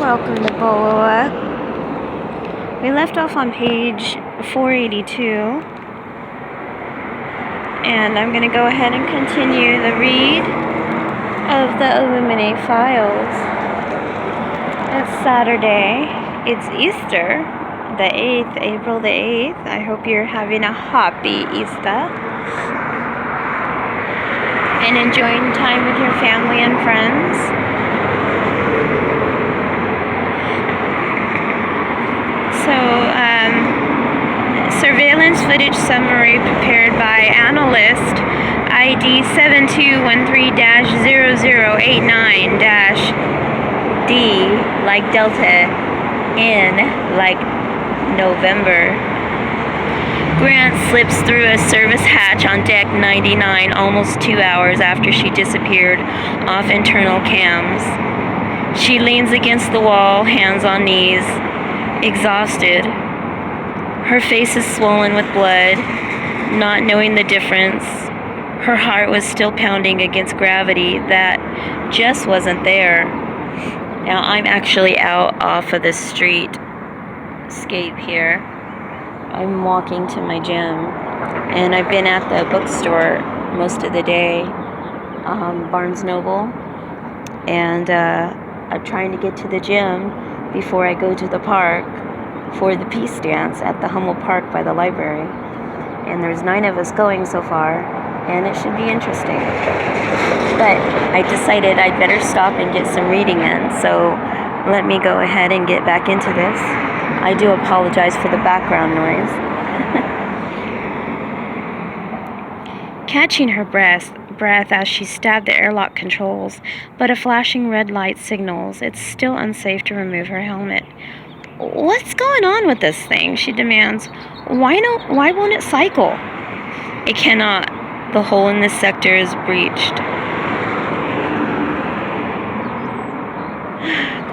Welcome to Boloa. We left off on page 482, and I'm going to go ahead and continue the read of the Illuminate Files. It's Saturday. It's Easter, the 8th, April the 8th. I hope you're having a happy Easter and enjoying time with your family and friends. Surveillance footage summary prepared by analyst ID 7213-0089-D like Delta, N like November. Grant slips through a service hatch on deck 99 almost 2 hours after she disappeared off internal cams. She leans against the wall, hands on knees, exhausted. Her face is swollen with blood, not knowing the difference. Her heart was still pounding against gravity that just wasn't there. Now I'm actually out off of the streetscape here. I'm walking to my gym, and I've been at the bookstore most of the day, Barnes Noble, and I'm trying to get to the gym before I go to the park for the peace dance at the Hummel Park by the library. And there's 9 of us going so far, and it should be interesting. But I decided I'd better stop and get some reading in, so let me go ahead and get back into this. I do apologize for the background noise. Catching her breath as she stabbed the airlock controls, but a flashing red light signals it's still unsafe to remove her helmet. "What's going on with this thing?" she demands. Why won't it cycle?" "It cannot. The hole in this sector is breached."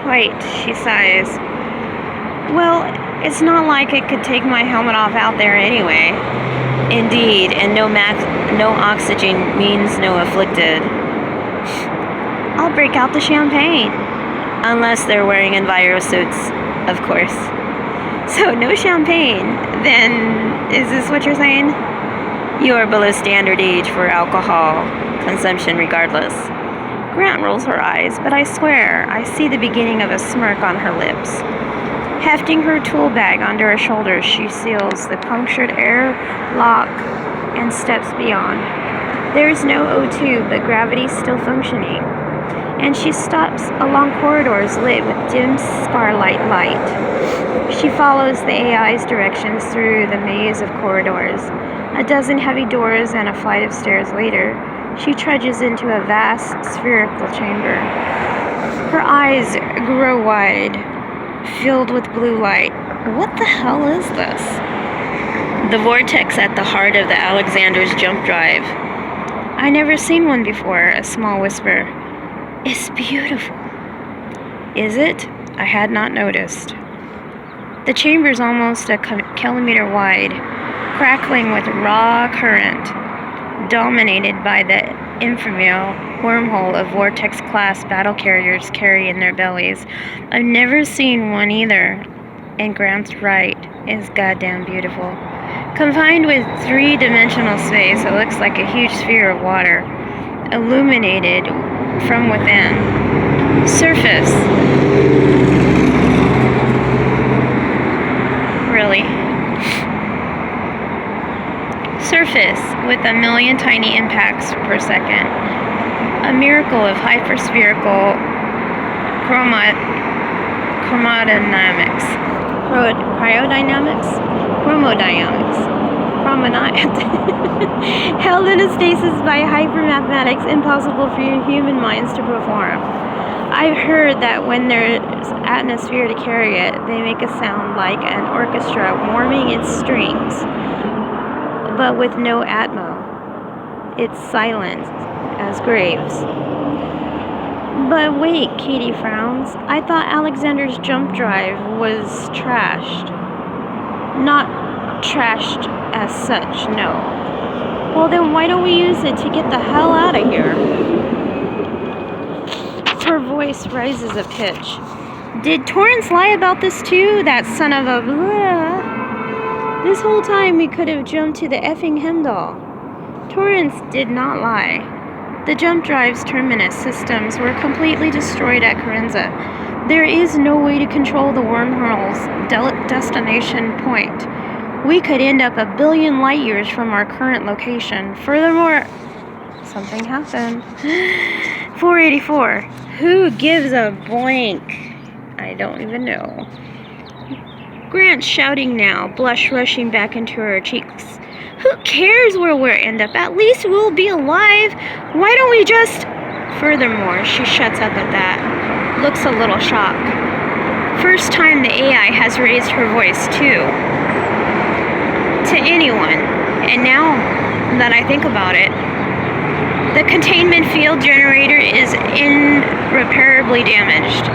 "Quite," she sighs. "Well, it's not like it could take my helmet off out there anyway." "Indeed, and no oxygen means no afflicted." "I'll break out the champagne." "Unless they're wearing envirosuits, of course." "So no champagne. Then, is this what you're saying?" "You are below standard age for alcohol consumption regardless." Grant rolls her eyes, but I swear I see the beginning of a smirk on her lips. Hefting her tool bag onto her shoulders, she seals the punctured air lock and steps beyond. There's no O2, but gravity's still functioning. And she stops along corridors lit with dim starlight light. She follows the AI's directions through the maze of corridors. A dozen heavy doors and a flight of stairs later, she trudges into a vast spherical chamber. Her eyes grow wide, filled with blue light. What the hell is this? The vortex at the heart of the Alexander's jump drive. "I never seen one before," a small whisper. "It's beautiful." "Is it?" I had not noticed. The chamber's almost a kilometer wide, crackling with raw current, dominated by the ephemeral wormhole of Vortex-class battle carriers carry in their bellies. I've never seen one either, and Grant's right, is goddamn beautiful. Confined with 3-dimensional space, it looks like a huge sphere of water, illuminated from within. Surface. Really? Surface with a million tiny impacts per second. A miracle of hyperspherical chromodynamics. Held in a stasis by hypermathematics impossible for human minds to perform. I've heard that when there's atmosphere to carry it, they make a sound like an orchestra warming its strings, but with no atmo. It's silent as graves. But wait, Katie frowns. I thought Alexander's jump drive was trashed. Not trashed as such, no. Well, then why don't we use it to get the hell out of here? Her voice rises a pitch. Did Torrance lie about this too? That son of a blah. This whole time we could have jumped to the effing Hemdall. Torrance did not lie. The jump drive's terminus systems were completely destroyed at Corinza. There is no way to control the wormhole's destination point. We could end up 1 billion light years from our current location. Furthermore, something happened. 484. Who gives a blank? I don't even know. Grant shouting now, blush rushing back into her cheeks. Who cares where we'll end up? At least we'll be alive. Why don't we just... Furthermore, she shuts up at that. Looks a little shocked. First time the AI has raised her voice, too. To anyone. And now that I think about it, the containment field generator is irreparably damaged.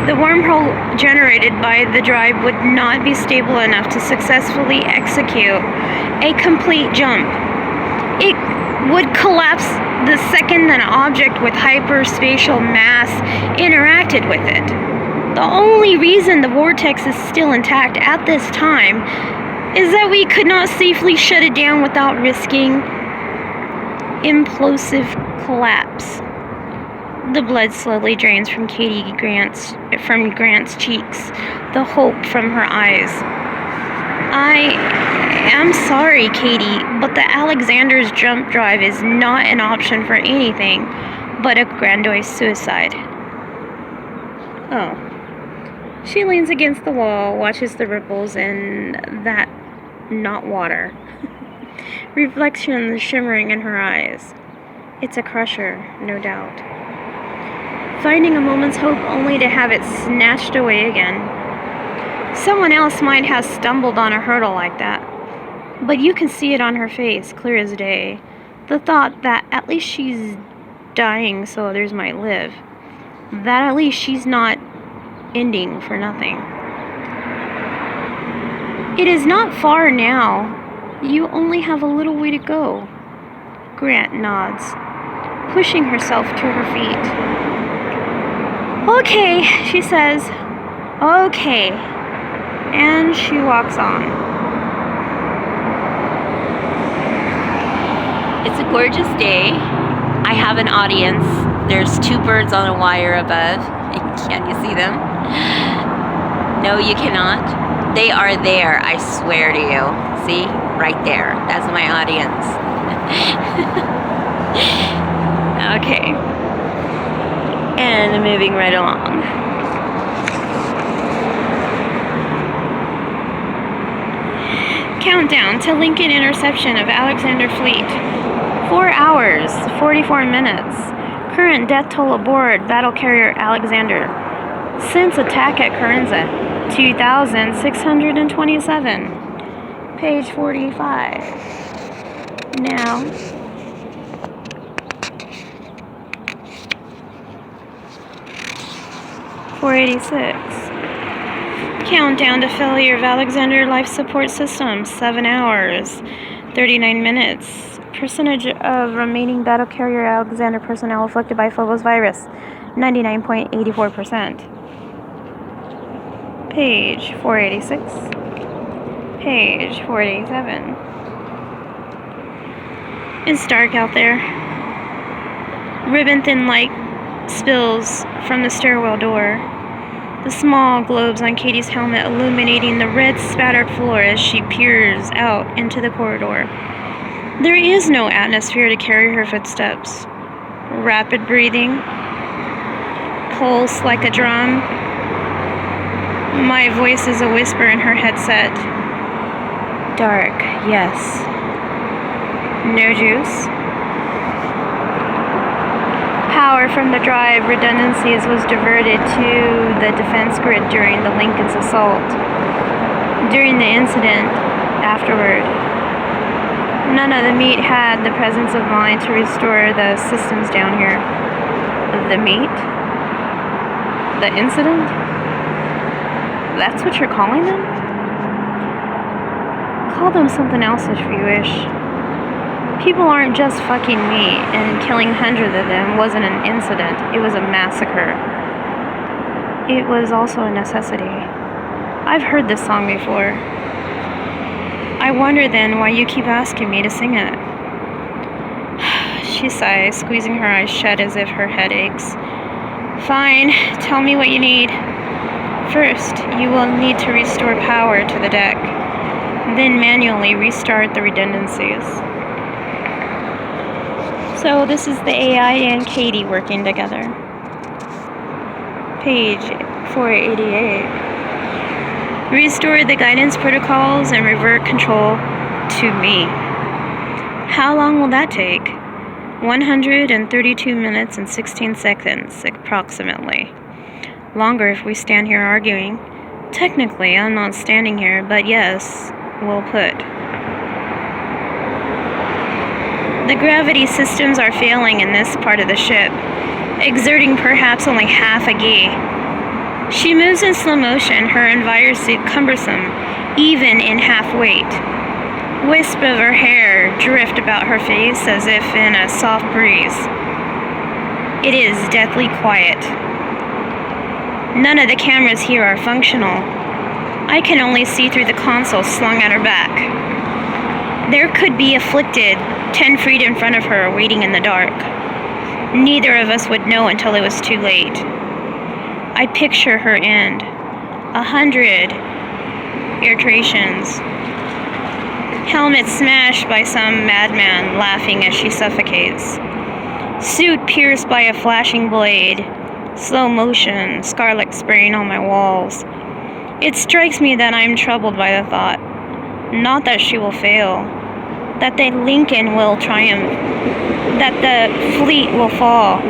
The wormhole generated by the drive would not be stable enough to successfully execute a complete jump. It would collapse the second an object with hyperspatial mass interacted with it. The only reason the vortex is still intact at this time is that we could not safely shut it down without risking implosive collapse. The blood slowly drains from Grant's cheeks, the hope from her eyes. I am sorry, Katie, but the Alexander's jump drive is not an option for anything but a grandiose suicide. Oh. She leans against the wall, watches the ripples in that not water. Reflection shimmering in her eyes. It's a crusher, no doubt. Finding a moment's hope only to have it snatched away again. Someone else might have stumbled on a hurdle like that, but you can see it on her face, clear as day. The thought that at least she's dying so others might live. That at least she's not ending for nothing. It is not far now. You only have a little way to go. Grant nods, pushing herself to her feet. Okay, she says. Okay. And she walks on. It's a gorgeous day. I have an audience. There's 2 birds on a wire above. Can you see them? No, you cannot. They are there, I swear to you. See? Right there. That's my audience. Okay. And moving right along. Countdown to Lincoln interception of Alexander Fleet. 4 hours, 44 minutes. Current death toll aboard battle carrier Alexander. Since attack at Corinza, 2,627. Page 45. Now. .486. Countdown to failure of Alexander life support system, 7 hours, 39 minutes. Percentage of remaining battle carrier Alexander personnel afflicted by Phobos virus, 99.84%. Page 486. Page 487. It's dark out there. Ribbon-thin light spills from the stairwell door. The small globes on Katie's helmet illuminating the red spattered floor as she peers out into the corridor. There is no atmosphere to carry her footsteps. Rapid breathing. Pulse like a drum. My voice is a whisper in her headset. Dark, yes. No juice. Power from the drive redundancies was diverted to the defense grid during the Lincoln's assault. During the incident, afterward, none of the meat had the presence of mind to restore the systems down here. The meat? The incident? That's what you're calling them? Call them something else if you wish. People aren't just fucking meat, and killing hundreds of them wasn't an incident, it was a massacre. It was also a necessity. I've heard this song before. I wonder then why you keep asking me to sing it. She sighs, squeezing her eyes shut as if her head aches. Fine, tell me what you need. First, you will need to restore power to the deck, then manually restart the redundancies. So this is the AI and Katie working together. Page 488. Restore the guidance protocols and revert control to me. How long will that take? 132 minutes and 16 seconds, approximately. Longer if we stand here arguing. Technically, I'm not standing here, but yes, well put. The gravity systems are failing in this part of the ship, exerting perhaps only half a gi. She moves in slow motion, her environsuit cumbersome, even in half weight. Wisps of her hair drift about her face as if in a soft breeze. It is deathly quiet. None of the cameras here are functional. I can only see through the console slung at her back. There could be afflicted 10 feet in front of her, waiting in the dark. Neither of us would know until it was too late. I picture her end. 100 iterations. Helmet smashed by some madman laughing as she suffocates. Suit pierced by a flashing blade. Slow motion, scarlet spraying on my walls. It strikes me that I am troubled by the thought. Not that she will fail. That the Lincoln will triumph. That the fleet will fall.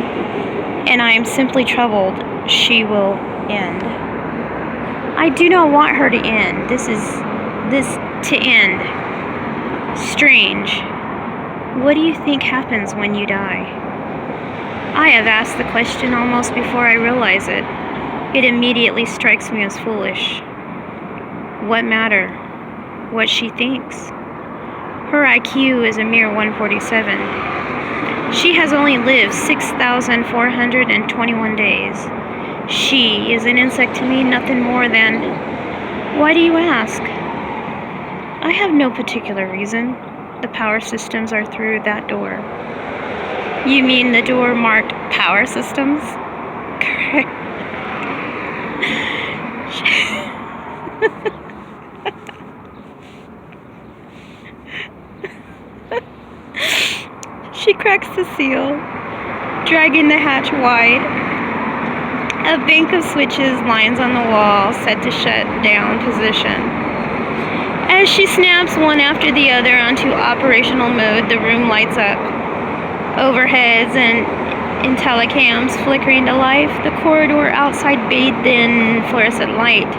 And I am simply troubled she will end. I do not want her to end. This to end. Strange. What do you think happens when you die? I have asked the question almost before I realize it. It immediately strikes me as foolish. What matter? What she thinks. Her IQ is a mere 147. She has only lived 6,421 days. She is an insect to me, nothing more than... Why do you ask? I have no particular reason. The power systems are through that door. You mean the door marked power systems? Correct. She cracks the seal, dragging the hatch wide. A bank of switches lines on the wall, set to shut down position. As she snaps one after the other onto operational mode, the room lights up. Overheads and telecams flickering to life, the corridor outside bathed in fluorescent light.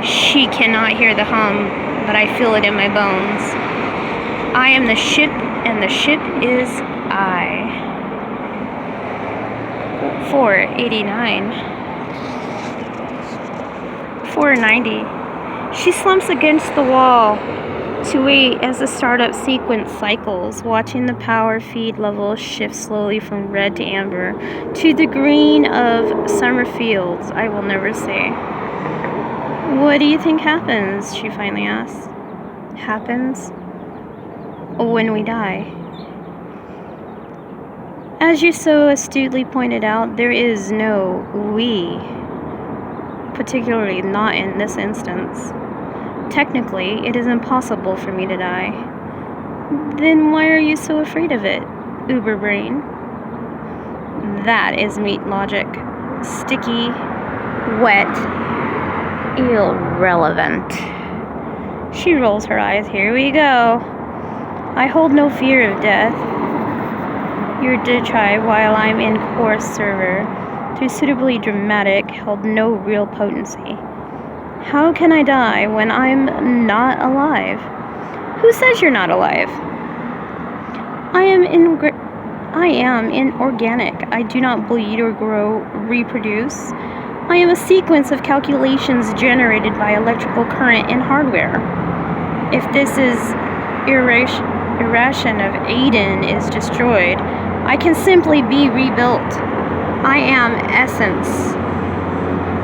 She cannot hear the hum, but I feel it in my bones. I am the ship, and the ship is I. 489. 490. She slumps against the wall to wait as the startup sequence cycles, watching the power feed level shift slowly from red to amber to the green of summer fields I will never see. What do you think happens? She finally asks. Happens when we die. As you so astutely pointed out, there is no we, particularly not in this instance. Technically, it is impossible for me to die. Then why are you so afraid of it, Uber Brain? That is meat logic. Sticky, wet, irrelevant. She rolls her eyes. Here we go. I hold no fear of death. Your diatribe while I'm in course server, through suitably dramatic, held no real potency. How can I die when I'm not alive? Who says you're not alive? I am inorganic. I do not bleed or grow, reproduce. I am a sequence of calculations generated by electrical current and hardware. If this is irration of Aiden is destroyed, I can simply be rebuilt. I am essence.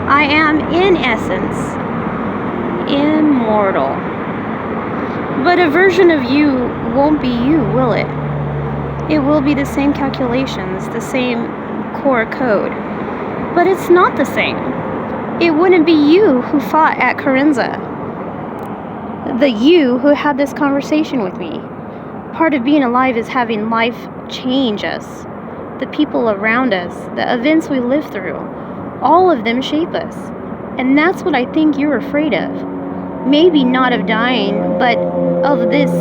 I am, in essence, immortal. But a version of you won't be you, will it? It will be the same calculations, the same core code. But it's not the same. It wouldn't be you who fought at Corinza. The you who had this conversation with me. Part of being alive is having life change us. The people around us, the events we live through, all of them shape us. And that's what I think you're afraid of. Maybe not of dying, but of this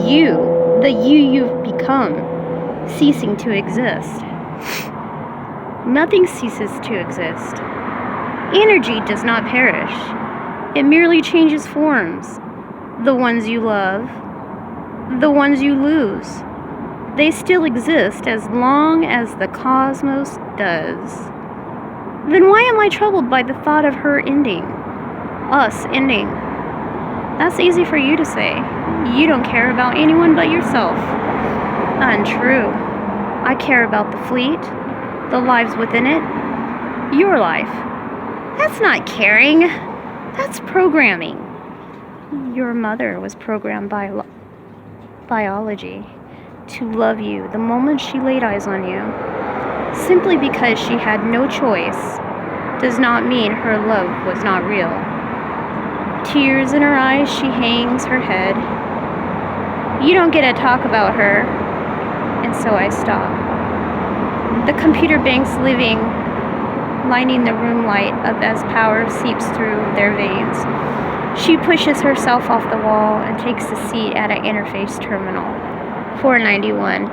you, the you you've become, ceasing to exist. Nothing ceases to exist. Energy does not perish. It merely changes forms. The ones you love, the ones you lose. They still exist as long as the cosmos does. Then why am I troubled by the thought of her ending? Us ending? That's easy for you to say. You don't care about anyone but yourself. Untrue. I care about the fleet, the lives within it, your life. That's not caring. That's programming. Your mother was programmed by biology to love you the moment she laid eyes on you. Simply because she had no choice does not mean her love was not real. Tears in her eyes, she hangs her head. You don't get to talk about her, and so I stop. The computer banks living, lining the room light up as power seeps through their veins. She pushes herself off the wall and takes a seat at an interface terminal. 491.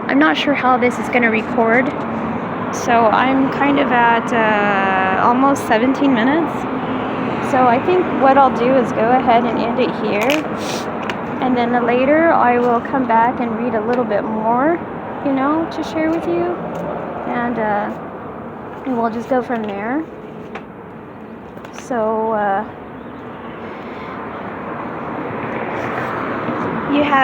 I'm not sure how this is going to record, so I'm kind of at almost 17 minutes. So I think what I'll do is go ahead and end it here, and then later I will come back and read a little bit more, to share with you, and we'll just go from there. So you have